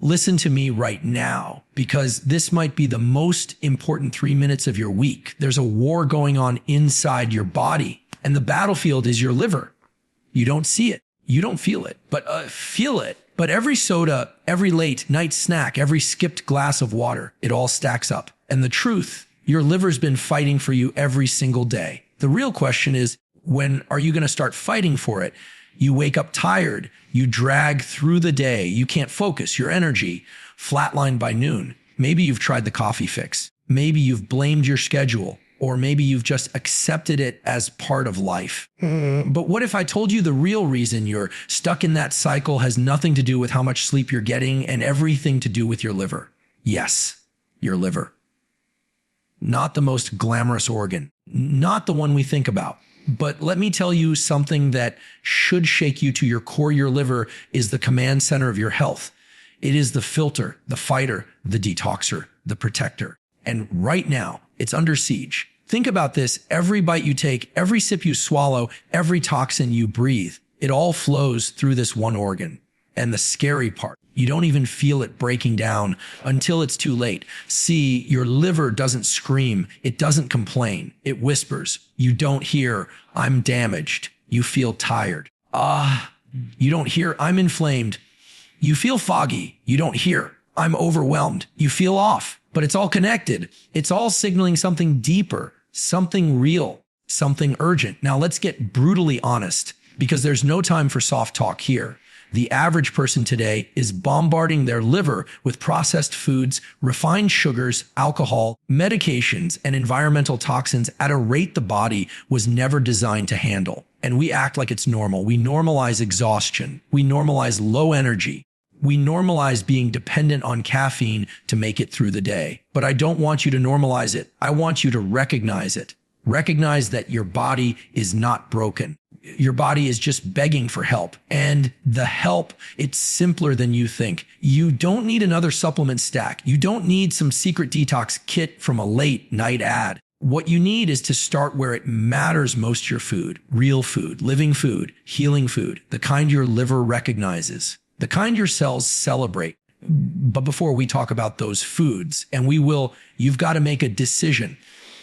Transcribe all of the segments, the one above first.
listen to me right now, because this might be the most important 3 minutes of your week. There's a war going on inside your body, and the battlefield is your liver. You don't see it. You don't feel it, but feel it. But every soda, every late night snack, every skipped glass of water, it all stacks up. And the truth, your liver's been fighting for you every single day. The real question is, when are you going to start fighting for it? You wake up tired. You drag through the day. You can't focus. Your energy flatlined by noon. Maybe you've tried the coffee fix. Maybe you've blamed your schedule. Or maybe you've just accepted it as part of life. But what if I told you the real reason you're stuck in that cycle has nothing to do with how much sleep you're getting and everything to do with your liver? Yes, your liver. Not the most glamorous organ, not the one we think about. But let me tell you something that should shake you to your core. Your liver is the command center of your health. It is the filter, the fighter, the detoxer, the protector. And right now, it's under siege. Think about this. Every bite you take, every sip you swallow, every toxin you breathe, it all flows through this one organ. And the scary part, you don't even feel it breaking down until it's too late. See, your liver doesn't scream. It doesn't complain. It whispers. You don't hear, I'm damaged. You feel tired. You don't hear, I'm inflamed. You feel foggy. You don't hear, I'm overwhelmed. You feel off. But it's all connected. It's all signaling something deeper, something real, something urgent. Now let's get brutally honest, because there's no time for soft talk here. The average person today is bombarding their liver with processed foods, refined sugars, alcohol, medications, and environmental toxins at a rate the body was never designed to handle. And we act like it's normal. We normalize exhaustion. We normalize low energy. We normalize being dependent on caffeine to make it through the day. But I don't want you to normalize it. I want you to recognize it. Recognize that your body is not broken. Your body is just begging for help. And the help, it's simpler than you think. You don't need another supplement stack. You don't need some secret detox kit from a late night ad. What you need is to start where it matters most: your food, real food, living food, healing food, the kind your liver recognizes, the kind your cells celebrate. But before we talk about those foods, and we will, you've got to make a decision,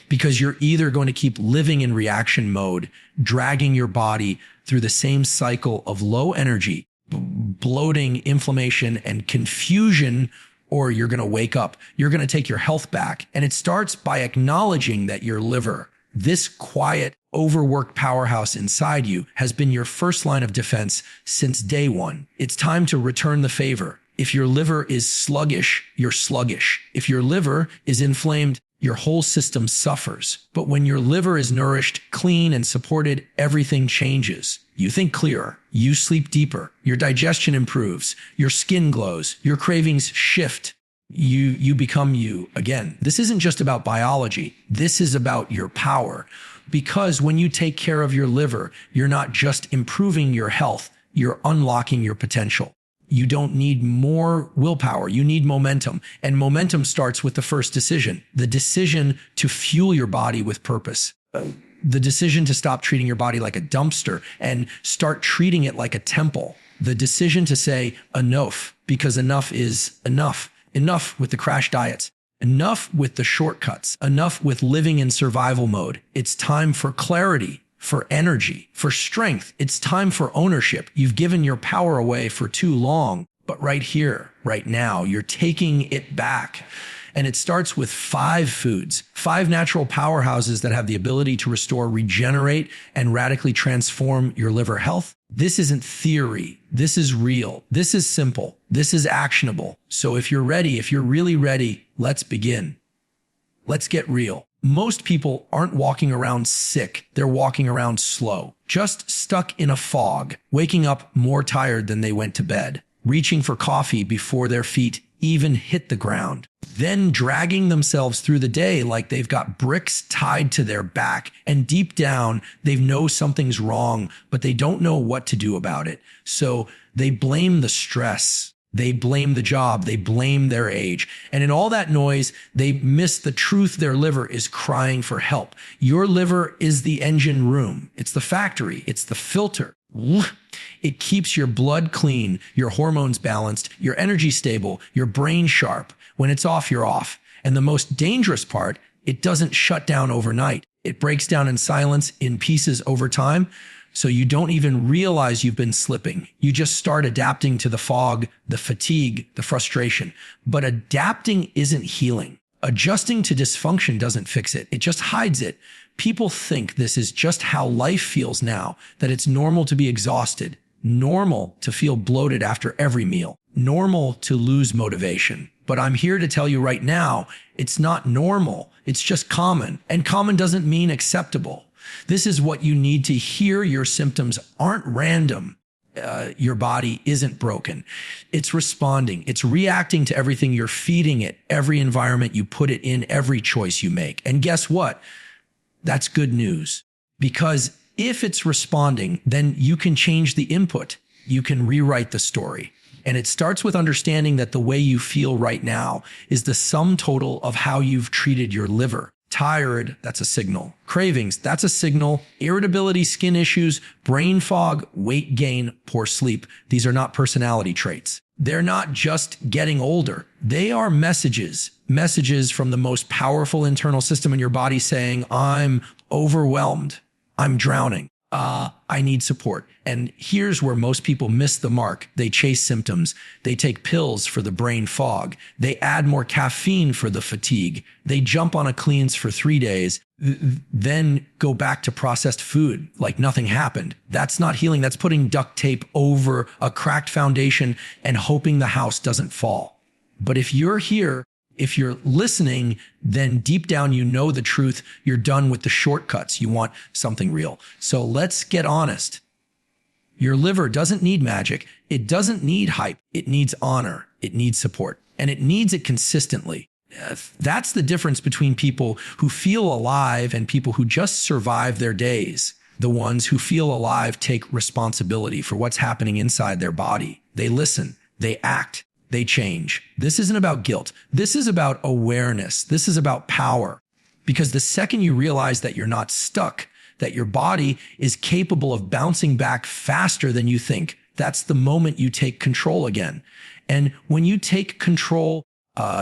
because you're either going to keep living in reaction mode, dragging your body through the same cycle of low energy, bloating, inflammation, and confusion, or you're going to wake up. You're going to take your health back. And it starts by acknowledging that your liver, this quiet, overworked powerhouse inside you, has been your first line of defense since day one. It's time to return the favor. If your liver is sluggish, you're sluggish. If your liver is inflamed, your whole system suffers. But when your liver is nourished, clean, and supported, everything changes. You think clearer, you sleep deeper, your digestion improves, your skin glows, your cravings shift. You become you again. This isn't just about biology. This is about your power. Because when you take care of your liver, you're not just improving your health, you're unlocking your potential. You don't need more willpower. You need momentum. And momentum starts with the first decision, the decision to fuel your body with purpose. The decision to stop treating your body like a dumpster and start treating it like a temple. The decision to say enough, because enough is enough. Enough with the crash diets. Enough with the shortcuts. Enough with living in survival mode. It's time for clarity, for energy, for strength. It's time for ownership. You've given your power away for too long, but right here, right now, you're taking it back. And it starts with 5 foods, 5 natural powerhouses that have the ability to restore, regenerate, and radically transform your liver health. This isn't theory. This is real. This is simple. This is actionable. So if you're ready, if you're really ready, let's begin. Let's get real. Most people aren't walking around sick. They're walking around slow, just stuck in a fog, waking up more tired than they went to bed, reaching for coffee before their feet even hit the ground, then dragging themselves through the day like they've got bricks tied to their back. And deep down, they know something's wrong, but they don't know what to do about it. So they blame the stress. They blame the job. They blame their age. And in all that noise, they miss the truth. Their liver is crying for help. Your liver is the engine room. It's the factory. It's the filter. It keeps your blood clean, your hormones balanced, your energy stable, your brain sharp. When it's off, you're off. And the most dangerous part, it doesn't shut down overnight. It breaks down in silence, in pieces over time. So you don't even realize you've been slipping. You just start adapting to the fog, the fatigue, the frustration. But adapting isn't healing. Adjusting to dysfunction doesn't fix it. It just hides it. People think this is just how life feels now, that it's normal to be exhausted, normal to feel bloated after every meal, normal to lose motivation. But I'm here to tell you right now, it's not normal. It's just common. And common doesn't mean acceptable. This is what you need to hear. Your symptoms aren't random. Your body isn't broken. It's responding. It's reacting to everything you're feeding it, every environment you put it in, every choice you make. And guess what? That's good news. Because if it's responding, then you can change the input. You can rewrite the story. And it starts with understanding that the way you feel right now is the sum total of how you've treated your liver. Tired, that's a signal. Cravings, that's a signal. Irritability, skin issues, brain fog, weight gain, poor sleep. These are not personality traits. They're not just getting older. They are messages from the most powerful internal system in your body saying, I'm overwhelmed. I'm drowning. I need support. And here's where most people miss the mark. They chase symptoms. They take pills for the brain fog. They add more caffeine for the fatigue. They jump on a cleanse for 3 days, then go back to processed food like nothing happened. That's not healing. That's putting duct tape over a cracked foundation and hoping the house doesn't fall. But if you're here, if you're listening, then deep down, you know the truth. You're done with the shortcuts. You want something real. So let's get honest. Your liver doesn't need magic. It doesn't need hype. It needs honor. It needs support. And it needs it consistently. That's the difference between people who feel alive and people who just survive their days. The ones who feel alive take responsibility for what's happening inside their body. They listen. They act. They change. This isn't about guilt. This is about awareness. This is about power. Because the second you realize that you're not stuck, that your body is capable of bouncing back faster than you think, that's the moment you take control again. And when you take control,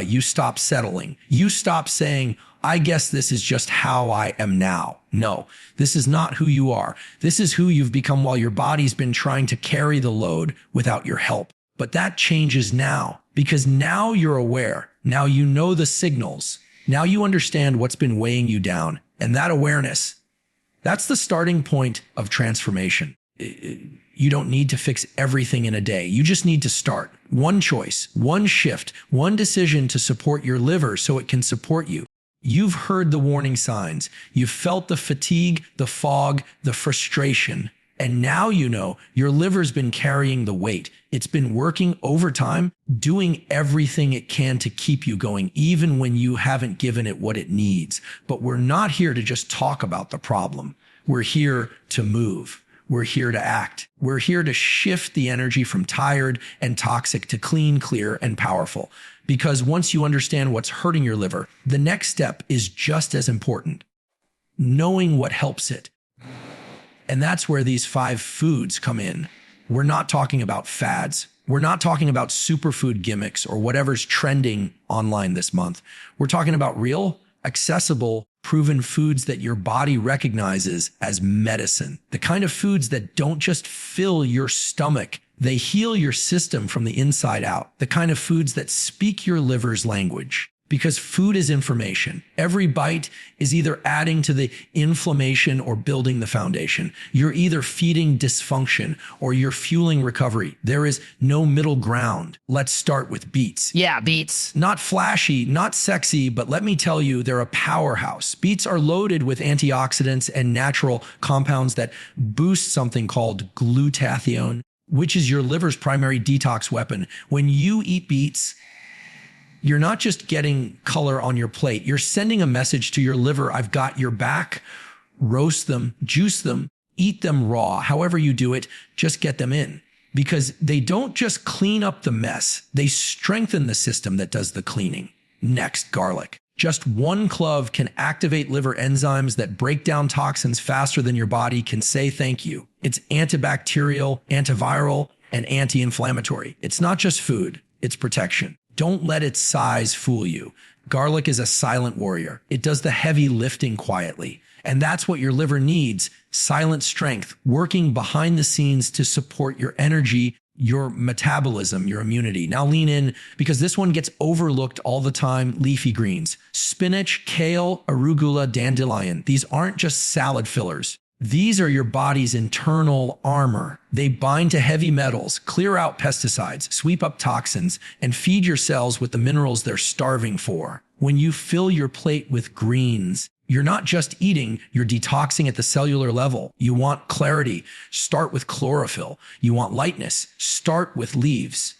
you stop settling. You stop saying, I guess this is just how I am now. No, this is not who you are. This is who you've become while your body's been trying to carry the load without your help. But that changes now, because now you're aware. Now you know the signals. Now you understand what's been weighing you down. And that awareness, that's the starting point of transformation. You don't need to fix everything in a day. You just need to start. One choice, one shift, one decision to support your liver so it can support you. You've heard the warning signs. You've felt the fatigue, the fog, the frustration. And now you know your liver's been carrying the weight. It's been working overtime, doing everything it can to keep you going, even when you haven't given it what it needs. But we're not here to just talk about the problem. We're here to move. We're here to act. We're here to shift the energy from tired and toxic to clean, clear, and powerful. Because once you understand what's hurting your liver, the next step is just as important. Knowing what helps it. And that's where these 5 foods come in. We're not talking about fads. We're not talking about superfood gimmicks or whatever's trending online this month. We're talking about real, accessible, proven foods that your body recognizes as medicine. The kind of foods that don't just fill your stomach, they heal your system from the inside out. The kind of foods that speak your liver's language. Because food is information. Every bite is either adding to the inflammation or building the foundation. You're either feeding dysfunction or you're fueling recovery. There is no middle ground. Let's start with beets. Yeah, beets. Not flashy, not sexy, but let me tell you, they're a powerhouse. Beets are loaded with antioxidants and natural compounds that boost something called glutathione, which is your liver's primary detox weapon. When you eat beets, you're not just getting color on your plate. You're sending a message to your liver, I've got your back. Roast them, juice them, eat them raw. However you do it, just get them in. Because they don't just clean up the mess. They strengthen the system that does the cleaning. Next, garlic. Just one clove can activate liver enzymes that break down toxins faster than your body can say thank you. It's antibacterial, antiviral, and anti-inflammatory. It's not just food, it's protection. Don't let its size fool you. Garlic is a silent warrior. It does the heavy lifting quietly. And that's what your liver needs: silent strength, working behind the scenes to support your energy, your metabolism, your immunity. Now lean in, because this one gets overlooked all the time. Leafy greens: spinach, kale, arugula, dandelion. These aren't just salad fillers. These are your body's internal armor. They bind to heavy metals, clear out pesticides, sweep up toxins, and feed your cells with the minerals they're starving for. When you fill your plate with greens, you're not just eating, you're detoxing at the cellular level. You want clarity? Start with chlorophyll. You want lightness? Start with leaves.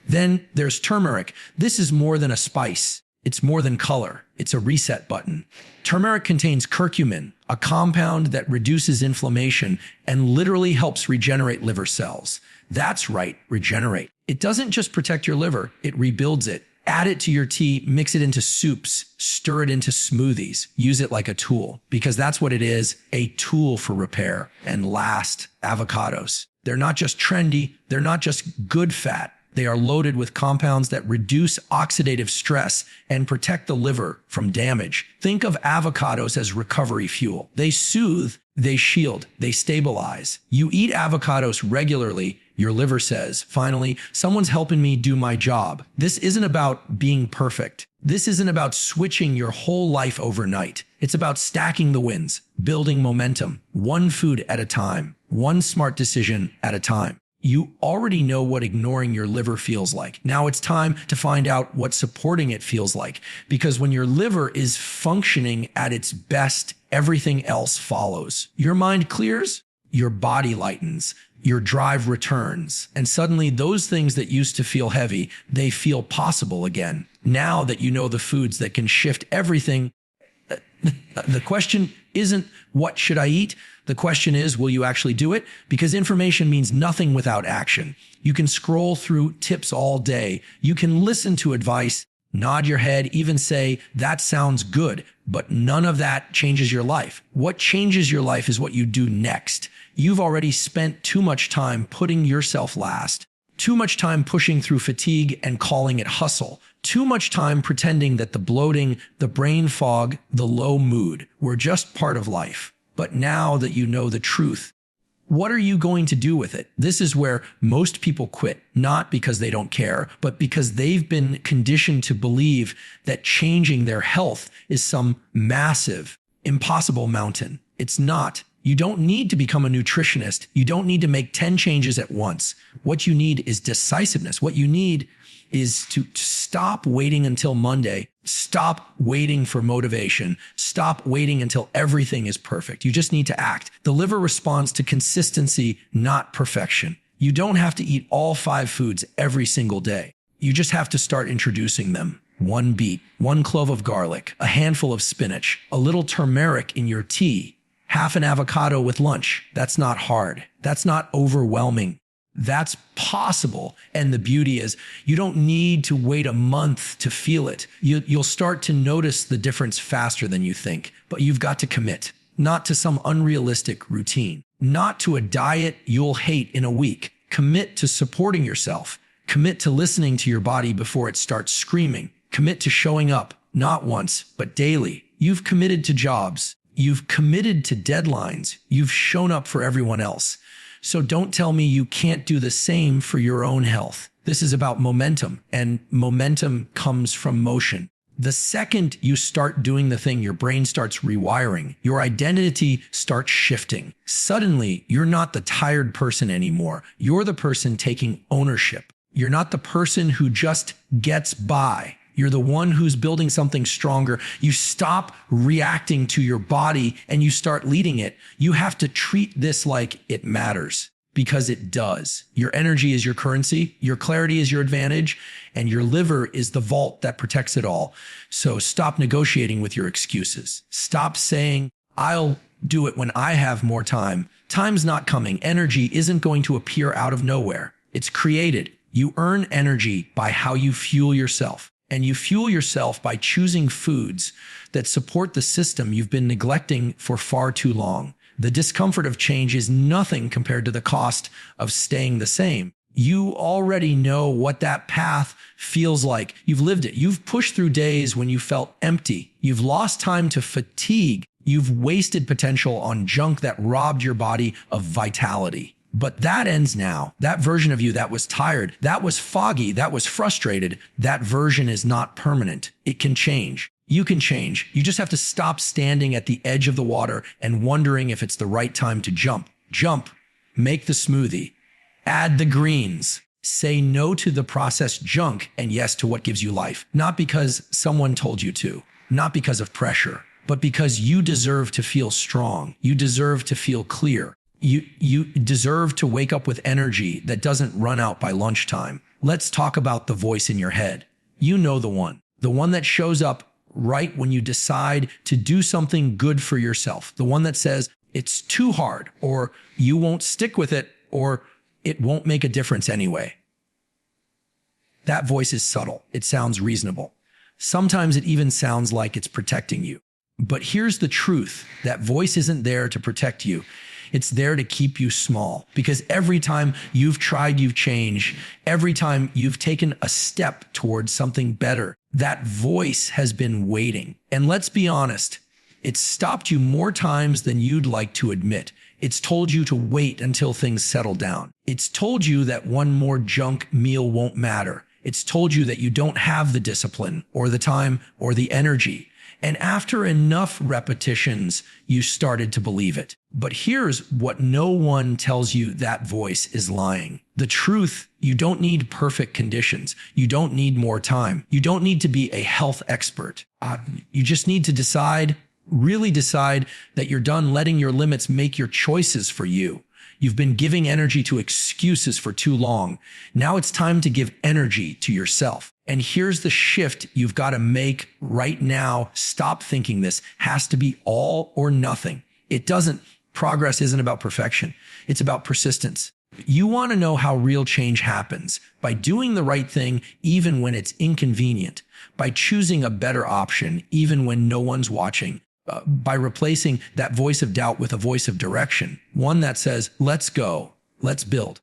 Then there's turmeric. This is more than a spice. It's more than color. It's a reset button. Turmeric contains curcumin, a compound that reduces inflammation and literally helps regenerate liver cells. That's right, regenerate. It doesn't just protect your liver, it rebuilds it. Add it to your tea, mix it into soups, stir it into smoothies. Use it like a tool, because that's what it is, a tool for repair. And last, avocados. They're not just trendy, they're not just good fat. They are loaded with compounds that reduce oxidative stress and protect the liver from damage. Think of avocados as recovery fuel. They soothe, they shield, they stabilize. You eat avocados regularly, your liver says, finally, someone's helping me do my job. This isn't about being perfect. This isn't about switching your whole life overnight. It's about stacking the wins, building momentum, one food at a time, one smart decision at a time. You already know what ignoring your liver feels like. Now it's time to find out what supporting it feels like. Because when your liver is functioning at its best, everything else follows. Your mind clears, your body lightens, your drive returns. And suddenly those things that used to feel heavy, they feel possible again. Now that you know the foods that can shift everything, the question isn't, what should I eat? The question is, will you actually do it? Because information means nothing without action. You can scroll through tips all day. You can listen to advice, nod your head, even say, that sounds good, but none of that changes your life. What changes your life is what you do next. You've already spent too much time putting yourself last, too much time pushing through fatigue and calling it hustle, too much time pretending that the bloating, the brain fog, the low mood were just part of life. But now that you know the truth, what are you going to do with it? This is where most people quit, not because they don't care, but because they've been conditioned to believe that changing their health is some massive, impossible mountain. It's not. You don't need to become a nutritionist. You don't need to make 10 changes at once. What you need is decisiveness. What you need is to stop waiting until Monday. Stop waiting for motivation. Stop waiting until everything is perfect. You just need to act. The liver responds to consistency, not perfection. You don't have to eat all 5 foods every single day. You just have to start introducing them. 1 beet, 1 clove of garlic, a handful of spinach, a little turmeric in your tea, half an avocado with lunch. That's not hard. That's not overwhelming. That's possible. And the beauty is you don't need to wait a month to feel it. You'll start to notice the difference faster than you think, but you've got to commit, not to some unrealistic routine, not to a diet you'll hate in a week. Commit to supporting yourself. Commit to listening to your body before it starts screaming. Commit to showing up, not once, but daily. You've committed to jobs. You've committed to deadlines. You've shown up for everyone else. So don't tell me you can't do the same for your own health. This is about momentum, and momentum comes from motion. The second you start doing the thing, your brain starts rewiring. Your identity starts shifting. Suddenly, you're not the tired person anymore. You're the person taking ownership. You're not the person who just gets by. You're the one who's building something stronger. You stop reacting to your body and you start leading it. You have to treat this like it matters, because it does. Your energy is your currency, your clarity is your advantage, and your liver is the vault that protects it all. So stop negotiating with your excuses. Stop saying, I'll do it when I have more time. Time's not coming. Energy isn't going to appear out of nowhere. It's created. You earn energy by how you fuel yourself. And you fuel yourself by choosing foods that support the system you've been neglecting for far too long. The discomfort of change is nothing compared to the cost of staying the same. You already know what that path feels like. You've lived it. You've pushed through days when you felt empty. You've lost time to fatigue. You've wasted potential on junk that robbed your body of vitality. But that ends now. That version of you that was tired, that was foggy, that was frustrated, that version is not permanent. It can change. You can change. You just have to stop standing at the edge of the water and wondering if it's the right time to jump. Jump. Make the smoothie. Add the greens. Say no to the processed junk and yes to what gives you life. Not because someone told you to, not because of pressure, but because you deserve to feel strong. You deserve to feel clear. You deserve to wake up with energy that doesn't run out by lunchtime. Let's talk about the voice in your head. You know the one that shows up right when you decide to do something good for yourself. The one that says it's too hard, or you won't stick with it, or it won't make a difference anyway. That voice is subtle. It sounds reasonable. Sometimes it even sounds like it's protecting you. But here's the truth. That voice isn't there to protect you. It's there to keep you small, because every time you've tried, you've changed. Every time you've taken a step towards something better, that voice has been waiting. And let's be honest, it's stopped you more times than you'd like to admit. It's told you to wait until things settle down. It's told you that one more junk meal won't matter. It's told you that you don't have the discipline or the time or the energy. And after enough repetitions, you started to believe it. But here's what no one tells you: that voice is lying. The truth: you don't need perfect conditions. You don't need more time. You don't need to be a health expert. You just need to decide, really decide, that you're done letting your limits make your choices for you. You've been giving energy to excuses for too long. Now it's time to give energy to yourself. And here's the shift you've got to make right now. Stop thinking this has to be all or nothing. It doesn't. Progress isn't about perfection. It's about persistence. You want to know how real change happens: by doing the right thing even when it's inconvenient, by choosing a better option even when no one's watching, by replacing that voice of doubt with a voice of direction, one that says, let's go, let's build,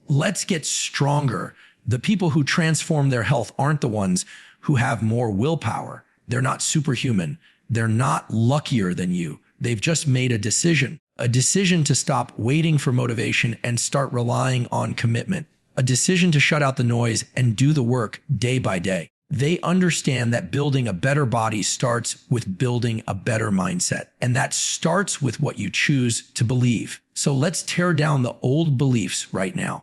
let's get stronger. The people who transform their health aren't the ones who have more willpower. They're not superhuman. They're not luckier than you. They've just made a decision to stop waiting for motivation and start relying on commitment, a decision to shut out the noise and do the work day by day. They understand that building a better body starts with building a better mindset, and that starts with what you choose to believe. So let's tear down the old beliefs right now.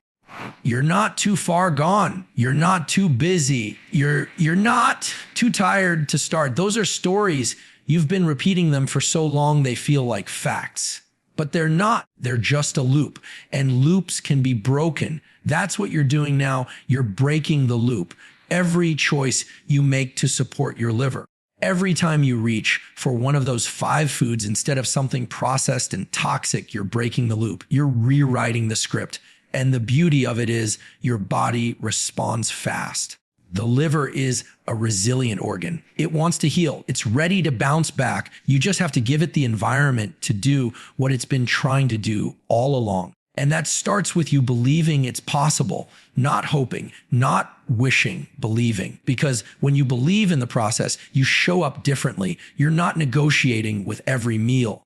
You're not too far gone. You're not too busy. You're not too tired to start. Those are stories. You've been repeating them for so long they feel like facts. But they're not. They're just a loop. And loops can be broken. That's what you're doing now. You're breaking the loop. Every choice you make to support your liver, every time you reach for one of those 5 foods instead of something processed and toxic, you're breaking the loop. You're rewriting the script. And the beauty of it is your body responds fast. The liver is a resilient organ. It wants to heal. It's ready to bounce back. You just have to give it the environment to do what it's been trying to do all along. And that starts with you believing it's possible, not hoping, not wishing, believing. Because when you believe in the process, you show up differently. You're not negotiating with every meal.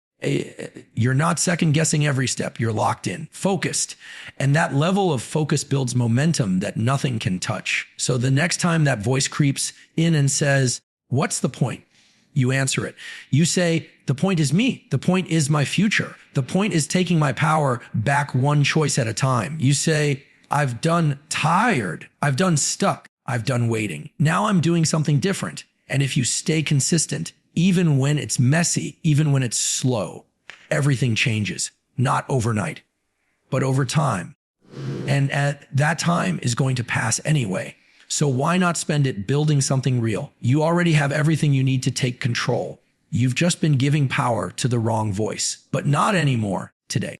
You're not second guessing every step. You're locked in, focused. And that level of focus builds momentum that nothing can touch. So the next time that voice creeps in and says, what's the point? You answer it. You say, the point is me. The point is my future. The point is taking my power back one choice at a time. You say, I've done tired. I've done stuck. I've done waiting. Now I'm doing something different. And if you stay consistent, even when it's messy, even when it's slow, everything changes. Not overnight, but over time. And at that time is going to pass anyway. So why not spend it building something real? You already have everything you need to take control. You've just been giving power to the wrong voice, but not anymore today.